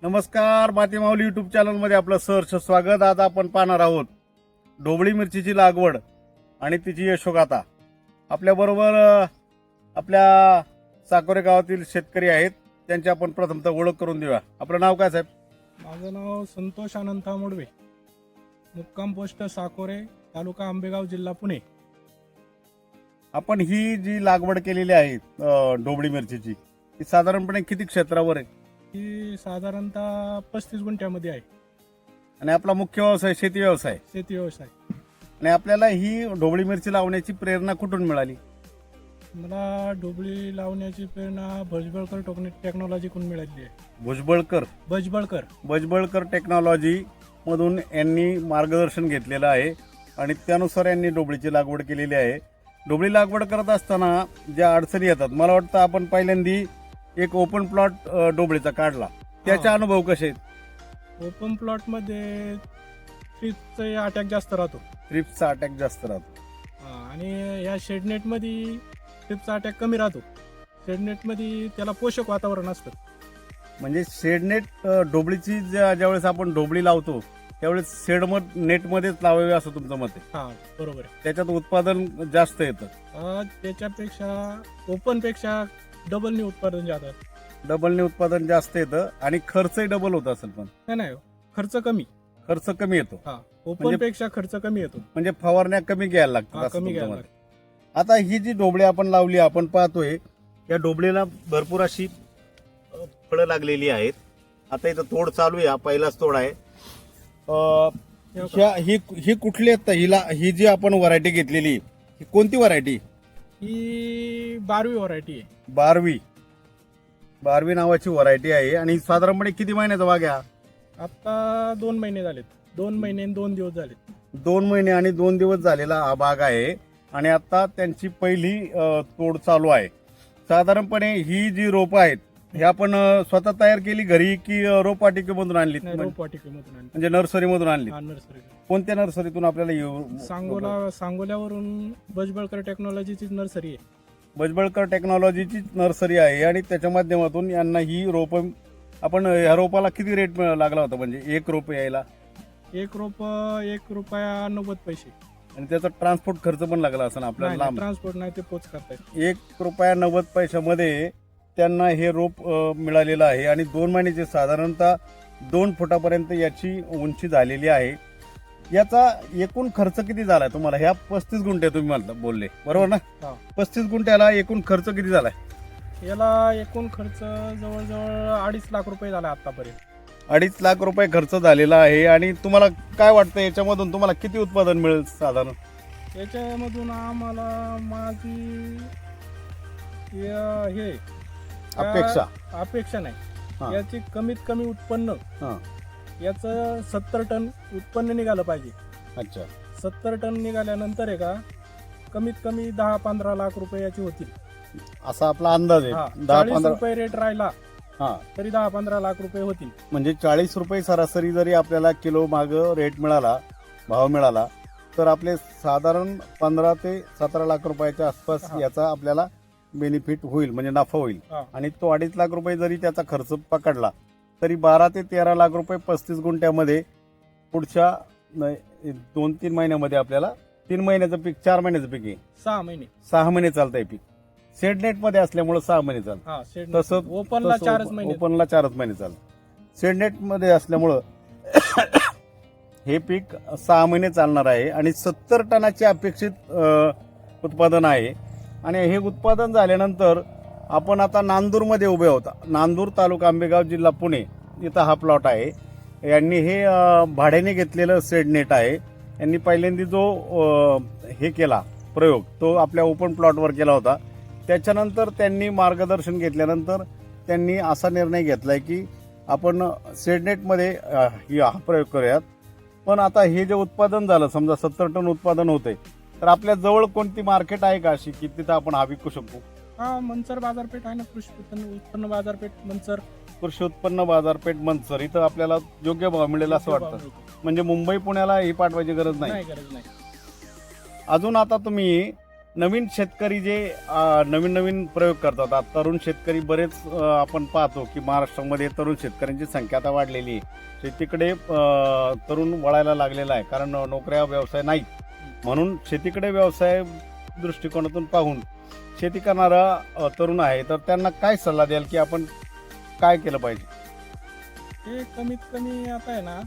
नमस्कार, माती माऊली युट्यूब चॅनलमध्ये आपलं सहर्ष स्वागत. आज आपण पाहणार आहोत ढोबळी मिरचीची लागवड आणि तिची यशोगाथा. आपल्याबरोबर आपल्या साकोरे गावातील शेतकरी आहेत, त्यांची आपण प्रथमतः ओळख करून देऊया. आपलं नाव काय साहेब? माझं नाव संतोष अनंत मोडवे, मुक्काम पोस्ट साकोरे, तालुका आंबेगाव, जिल्हा पुणे. आपण ही जी लागवड केलेली आहे ढोबळी मिरचीची, ती साधारणपणे किती क्षेत्रावर आहे? ही साधारणतः 35 गुंठ्यामध्ये आहे. आणि आपला मुख्य व्यवसाय शेती व्यवसाय, शेती व्यवसाय. आणि आपल्याला ही ढोबळी मिरची लावण्याची प्रेरणा कुठून मिळाली? मला ढोबळी लावण्याची प्रेरणा भजबळकर टेक्नॉलॉजीकडून मिळाली आहे. भुजबळकर टेक्नॉलॉजी मधून यांनी मार्गदर्शन घेतलेलं आहे आणि त्यानुसार यांनी ढोबळीची लागवड केलेली आहे. ढोबळी लागवड करत असताना ज्या अडचणी येतात, मला वाटतं आपण पहिल्यांदी एक ओपन प्लॉट ढोबळीचा काढला, त्याचे अनुभव कसे आहेत? ओपन प्लॉट मध्ये ट्रिपचा अटॅक जास्त राहतो. ट्रिप्सचा अटॅक जास्त राहतो. आणि या शेडनेट मध्ये ट्रिपचा अटॅक कमी राहतो. शेडनेट मध्ये त्याला पोषक वातावरण असतं. म्हणजे शेडनेट ढोबळीची ज्यावेळेस आपण ढोबळी लावतो त्यावेळेस नेटमध्येच लावावी असं तुमचं मत आहे? हा, बरोबर आहे. त्याच्यात उत्पादन जास्त येतं. त्याच्यापेक्षा ओपन पेक्षा डबलनी उत्पादन जातं. डबलने उत्पादन जास्त येतं आणि खर्चही डबल होत असेल. पण नाही, खर्च कमी येतो. ओपन पेक्षा खर्च कमी येतो. म्हणजे फवारण्या कमी घ्यायला लागतात. कमी घ्यायला लागतात. आता ही जी ढोबळी आपण लावली, आपण पाहतोय या ढोबळीला भरपूर अशी फळं लागलेली आहेत. आता इथं तोड चालू आहे, हा पहिलाच तोड आहे. ही कुठली आहेत? ही जी आपण व्हरायटी घेतलेली, ही कोणती व्हरायटी? ही 12वी व्हरायटी आहे. 12वी नावाची व्हरायटी आहे. आणि साधारणपणे किती महिन्याचा बाग आहे हा? आता 2 महिने झालेत. 2 महिने आणि 2 दिवस झालेत. 2 महिने आणि 2 दिवस झालेला हा बाग आहे. आणि आता त्यांची पहिली तोड चालू आहे. साधारणपणे ही जी रोपं आहेत, ही आपण स्वतः तयार केली घरी की रोपवाटिकेमधून आणली? रोपवाटिकेमधून आणली. म्हणजे नर्सरीमधून आणली? नर्सरी. कोणत्या नर्सरीतून आपल्याला? सांगोल्यावरून भजबळकर टेक्नॉलॉजीची नर्सरी आहे. भजबळकर टेक्नॉलॉजीची नर्सरी आहे आणि त्याच्या माध्यमातून यांना ही रोपं, आपण ह्या रोपाला किती रेट लागला होता? म्हणजे एक रोप यायला? एक रोप ₹1.90. आणि त्याचा ट्रान्सपोर्ट खर्च पण लागला असं आपल्याला? लांब ट्रान्सपोर्ट नाही, ते पोच करतायत. ₹1.90 त्यांना हे रोप मिळालेलं आहे. आणि 2 महिन्याचे साधारणतः 2 फुटापर्यंत याची उंची झालेली आहे. याचा एकूण खर्च किती झालाय तुम्हाला? ह्या 35 गुंठे तुम्ही मला बोलले, बरोबर ना? 35 गुंठ्याला एकूण खर्च किती झालाय? याला एकूण खर्च जवळजवळ ₹2.5 लाख झाला आतापर्यंत. ₹2.5 लाख खर्च झालेला आहे. आणि तुम्हाला काय वाटतं याच्यामधून तुम्हाला किती उत्पादन मिळेल साधारण? याच्यामधून आम्हाला माझी अपेक्षा नाही, याची कमीत कमी उत्पन्न याचं 70 टन उत्पन्न निघालं पाहिजे. अच्छा. 70 टन निघाल्यानंतर आहे का कमीत कमी 10-15 लाख रुपये याची होतील असा आपला अंदाज आहे. 10-15 रुपये रेट राहिला तरी 10-15 लाख रुपये होतील. म्हणजे ₹40 सरासरी जरी आपल्याला किलो माग रेट मिळाला, भाव मिळाला, तर आपले साधारण 15 ते 17 लाख रुपयाच्या आसपास याचा आपल्याला बेनिफिट होईल, म्हणजे नफा होईल. आणि तो ₹2.5 लाख जरी त्याचा खर्च पकडला तरी 12 ते 13 लाख रुपये 35 गुंठ्यामध्ये पुढच्या 2-3 महिन्यामध्ये आपल्याला 3 महिन्याचं पीक, 4 महिन्याचं पीक आहे, 6 महिने 6 महिने चालतंय पीक. शेडनेट मध्ये असल्यामुळे 6 महिने चालतं. तसं ओपनला 4 महिने चालतं. शेडनेट मध्ये असल्यामुळं हे पीक 6 महिने चालणार आहे. आणि 70 टनाचे अपेक्षित उत्पादन आहे. आणि हे उत्पादन झाल्यानंतर आपण आता नांदूरमध्ये उभे होता. नांदूर तालुका आंबेगाव, जिल्हा पुणे, इथं हा प्लॉट आहे. यांनी हे भाड्याने घेतलेलं शेडनेट आहे. यांनी पहिल्यांदा जो हे केला प्रयोग, तो आपल्या ओपन प्लॉटवर केला होता. त्याच्यानंतर त्यांनी मार्गदर्शन घेतल्यानंतर त्यांनी असा निर्णय घेतलाय की आपण शेडनेटमध्ये हा प्रयोग करूयात. पण आता हे जे उत्पादन झालं, समजा 70 टन उत्पादन होतंय, तर आपल्या जवळ कोणती मार्केट आहे का अशी की तिथं आपण हा विकू शकतो? मंचर बाजारपेठ आहे ना, कृषी उत्पन्न बाजारपेठ मंचर. कृषी उत्पन्न बाजारपेठ मंचर, इथं आपल्याला योग्य भाव मिळेल असं वाटतं. म्हणजे मुंबई पुण्याला ही पाठवायची गरज नाही. गरज नाही. अजून आता तुम्ही नवीन शेतकरी जे नवीन नवीन प्रयोग करतात, आता तरुण शेतकरी बरेच आपण पाहतो की महाराष्ट्रामध्ये तरुण शेतकऱ्यांची संख्या आता वाढलेली आहे. शेतीकडे तरुण वळायला लागलेला आहे, कारण नोकऱ्या व्यवसाय नाहीत. म्हणून शेतीकडे व्यवसाय दृष्टिकोनातून पाहून शेती करणारा तरुण आहे, तर त्यांना काय सल्ला द्याल की आपण काय केलं पाहिजे? हे कमीत कमी आता आहे ना,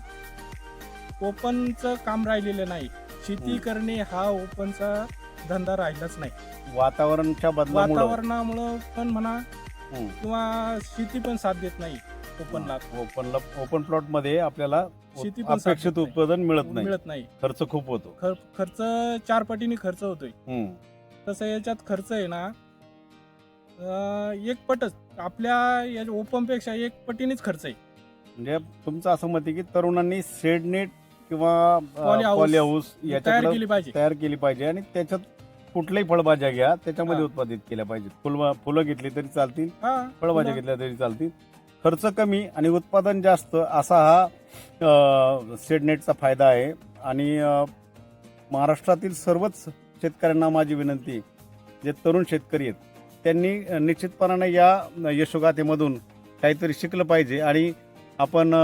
ओपनचं काम राहिलेलं नाही. शेती करणे हा ओपनचा धंदा राहिलाच नाही. वातावरणाच्या बदलामुळे वातावरणामुळं पण म्हणा किंवा शेती पण साथ देत नाही ओपनला. ओपन प्लॉट मध्ये आपल्याला शेती पण साथ अपेक्षित देत नाही. उत्पादन मिळत नाही. खर्च खूप होतो. खर्च 4 पटीने खर्च होतोय. तसं याच्यात खर्च आहे ना, एक पटच आपल्या या ओपन पेक्षा 1 पटीनेच खर्च आहे. म्हणजे तुमचं असं मत आहे की तरुणांनी शेडनेट किंवा पॉली हाऊस याच्याकडे तयार केली पाहिजे आणि त्याच्यात कुठल्याही फळभाज्या घ्या, त्याच्यामध्ये हा. उत्पादित केल्या पाहिजेत. फुलं घेतली तरी चालतील, हा, फळभाज्या घेतल्या तरी चालतील. खर्च कमी आणि उत्पादन जास्त असा हा शेडनेटचा फायदा आहे. आणि महाराष्ट्रातील सर्वच शेतकऱ्यांना माझी विनंती आहे, जे तरुण शेतकरी आहेत त्यांनी निश्चितपणाने या यशोगाथेमधून काहीतरी शिकलं पाहिजे आणि आपण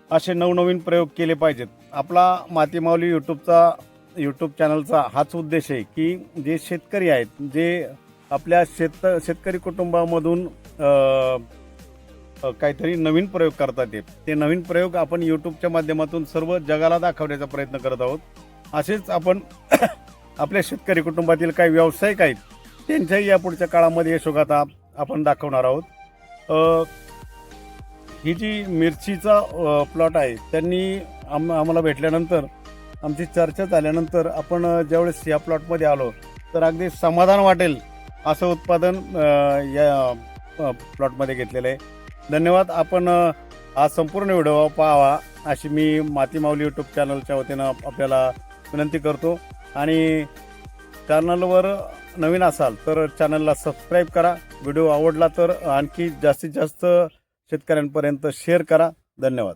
असे नवनवीन प्रयोग केले पाहिजेत. आपला माती माऊली यूट्यूब चॅनलचा हाच उद्देश आहे की जे शेतकरी आहेत, जे आपल्या शेतकरी कुटुंबामधून काहीतरी नवीन प्रयोग करतात, ते नवीन प्रयोग आपण यूट्यूबच्या माध्यमातून सर्व जगाला दाखवण्याचा प्रयत्न करत आहोत. असेच आपण आपल्या शेतकरी कुटुंबातील काही व्यावसायिक आहेत त्यांच्याही यापुढच्या काळामध्ये यशोगाथा आपण दाखवणार आहोत. ही जी मिरचीचा प्लॉट आहे, त्यांनी आम्हाला भेटल्यानंतर, आमची चर्चा झाल्यानंतर आपण ज्यावेळेस या प्लॉटमध्ये आलो तर अगदी समाधान वाटेल असं उत्पादन या प्लॉटमध्ये घेतलेलं आहे. धन्यवाद. आपण हा संपूर्ण व्हिडिओ पाहावा अशी मी माती माऊली यूट्यूब चॅनलच्या वतीनं आपल्याला विनंती करतो. आणि चॅनलवर नवीन असाल तर चॅनलला सबस्क्राईब करा. व्हिडिओ आवडला तर आणखी जास्तीत जास्त शेतकऱ्यांपर्यंत शेअर करा. धन्यवाद.